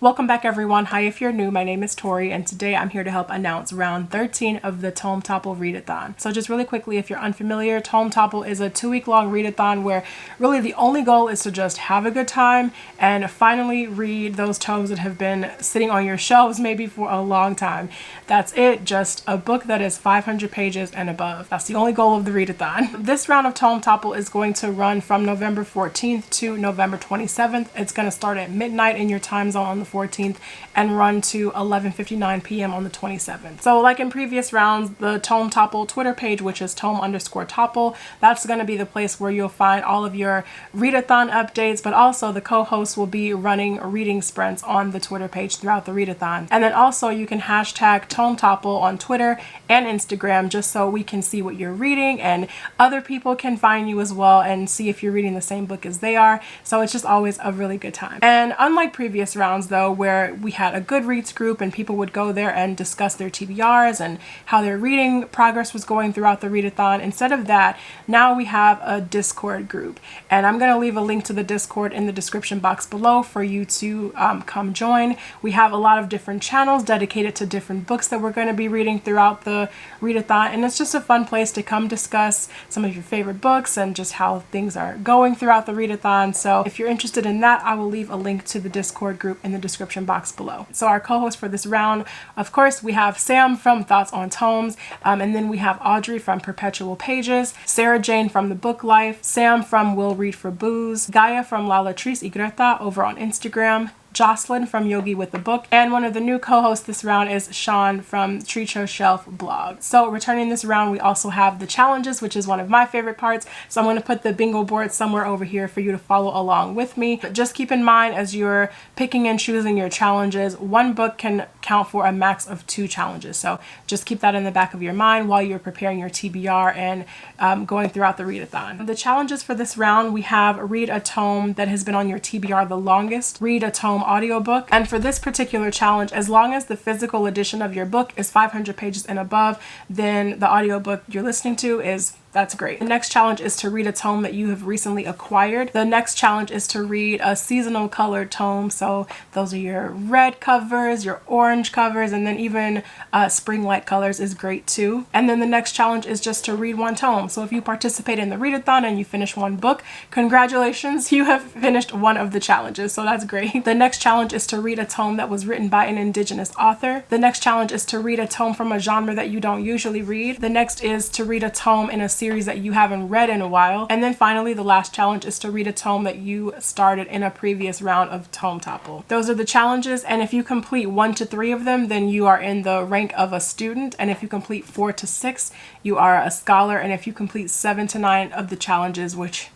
Welcome back everyone. Hi, if you're new, my name is Tori and today I'm here to help announce round 13 of the Tome Topple readathon. So just really quickly, if you're unfamiliar, Tome Topple is a 2-week-long readathon where really the only goal is to just have a good time and finally read those tomes that have been sitting on your shelves maybe for a long time. That's it, just a book that is 500 pages and above. That's the only goal of the readathon. This round of Tome Topple is going to run from November 14th to November 27th. It's going to start at midnight in your time zone on the 14th and run to 11:59 p.m. on the 27th. So like in previous rounds, the Tome Topple Twitter page, which is Tome_Topple, that's going to be the place where you'll find all of your readathon updates, but also the co-hosts will be running reading sprints on the Twitter page throughout the readathon. And then also you can hashtag Tome Topple on Twitter and Instagram just so we can see what you're reading and other people can find you as well and see if you're reading the same book as they are. So it's just always a really good time. And unlike previous rounds though, where we had a Goodreads group and people would go there and discuss their TBRs and how their reading progress was going throughout the readathon, instead of that, now we have a Discord group. And I'm going to leave a link to the Discord in the description box below for you to come join. We have a lot of different channels dedicated to different books that we're going to be reading throughout the readathon, and it's just a fun place to come discuss some of your favorite books and just how things are going throughout the readathon. So if you're interested in that, I will leave a link to the Discord group in the description box below. So our co-host for this round, of course, we have Sam from Thoughts on Tomes, and then we have Audrey from Perpetual Pages, Sarah Jane from The Book Life, Sam from Will Read for Booze, Gaia from La Latrice y Greta over on Instagram, Jocelyn from Yogi with the Book, and one of the new co-hosts this round is Sean from Treacho Shelf blog. So returning this round, we also have the challenges, which is one of my favorite parts. So I'm going to put the bingo board somewhere over here for you to follow along with me. But just keep in mind as you're picking and choosing your challenges, one book can count for a max of 2 challenges. So just keep that in the back of your mind while you're preparing your TBR and going throughout the readathon. The challenges for this round, we have read a tome that has been on your TBR the longest, read a tome audiobook, and for this particular challenge, as long as the physical edition of your book is 500 pages and above, then the audiobook you're listening to that's great. The next challenge is to read a tome that you have recently acquired. The next challenge is to read a seasonal colored tome. So those are your red covers, your orange covers, and then even spring light colors is great too. And then the next challenge is just to read one tome. So if you participate in the readathon and you finish one book, congratulations, you have finished one of the challenges. So that's great. The next challenge is to read a tome that was written by an Indigenous author. The next challenge is to read a tome from a genre that you don't usually read. The next is to read a tome in a series that you haven't read in a while. And then finally, the last challenge is to read a tome that you started in a previous round of Tome Topple. Those are the challenges, and if you complete 1 to 3 of them, then you are in the rank of a student, and if you complete 4 to 6, you are a scholar, and if you complete 7 to 9 of the challenges, which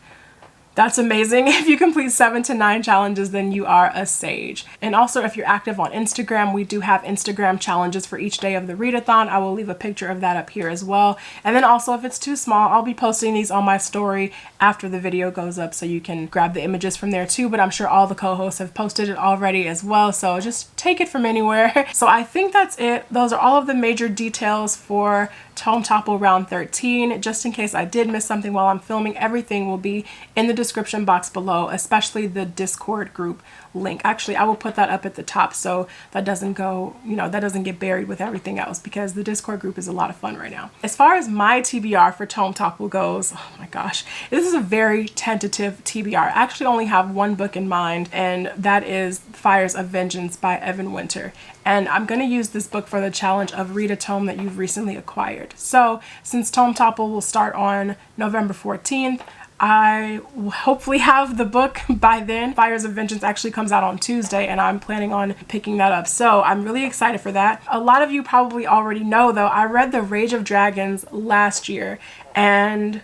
that's amazing. If you complete 7 to 9 challenges, then you are a sage. And also, if you're active on Instagram, we do have Instagram challenges for each day of the readathon. I will leave a picture of that up here as well. And then also, if it's too small, I'll be posting these on my story after the video goes up so you can grab the images from there too. But I'm sure all the co-hosts have posted it already as well. So just take it from anywhere. So I think that's it. Those are all of the major details for Tome Topple round 13. Just in case I did miss something while I'm filming, everything will be in the description box below, especially the Discord group link. Actually, I will put that up at the top so that doesn't go, that doesn't get buried with everything else, because the Discord group is a lot of fun right now. As far as my TBR for Tome Topple goes, oh my gosh, this is a very tentative TBR. I actually only have one book in mind, and that is Fires of Vengeance by Evan Winter. And I'm going to use this book for the challenge of read a tome that you've recently acquired. So since Tome Topple will start on November 14th, I will hopefully have the book by then. Fires of Vengeance actually comes out on Tuesday, and I'm planning on picking that up. So I'm really excited for that. A lot of you probably already know, though, I read The Rage of Dragons last year, and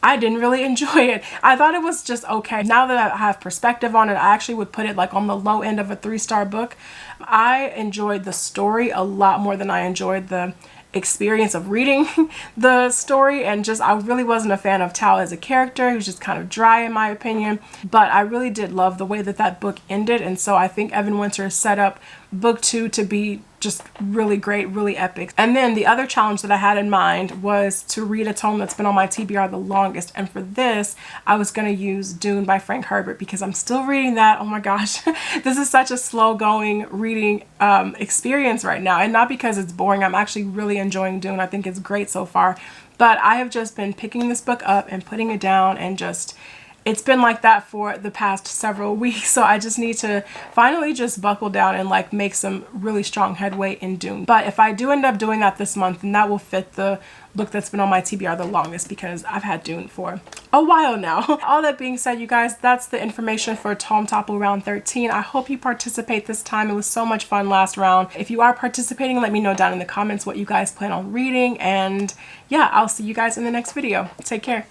I didn't really enjoy it. I thought it was just okay. Now that I have perspective on it, I actually would put it like on the low end of a 3-star book. I enjoyed the story a lot more than I enjoyed the experience of reading the story, and just I really wasn't a fan of Tal as a character. He was just kind of dry in my opinion, but I really did love the way that that book ended, and so I think Evan Winter set up book 2 to be just really great, really epic. And then the other challenge that I had in mind was to read a tome that's been on my TBR the longest. And for this, I was going to use Dune by Frank Herbert because I'm still reading that. Oh my gosh, this is such a slow going reading experience right now. And not because it's boring. I'm actually really enjoying Dune. I think it's great so far. But I have just been picking this book up and putting it down, and just it's been like that for the past several weeks. So I just need to finally just buckle down and like make some really strong headway in Dune. But if I do end up doing that this month, then that will fit the book that's been on my TBR the longest, because I've had Dune for a while now. All that being said, you guys, that's the information for Tome Topple round 13. I hope you participate this time. It was so much fun last round. If you are participating, let me know down in the comments what you guys plan on reading. And yeah, I'll see you guys in the next video. Take care.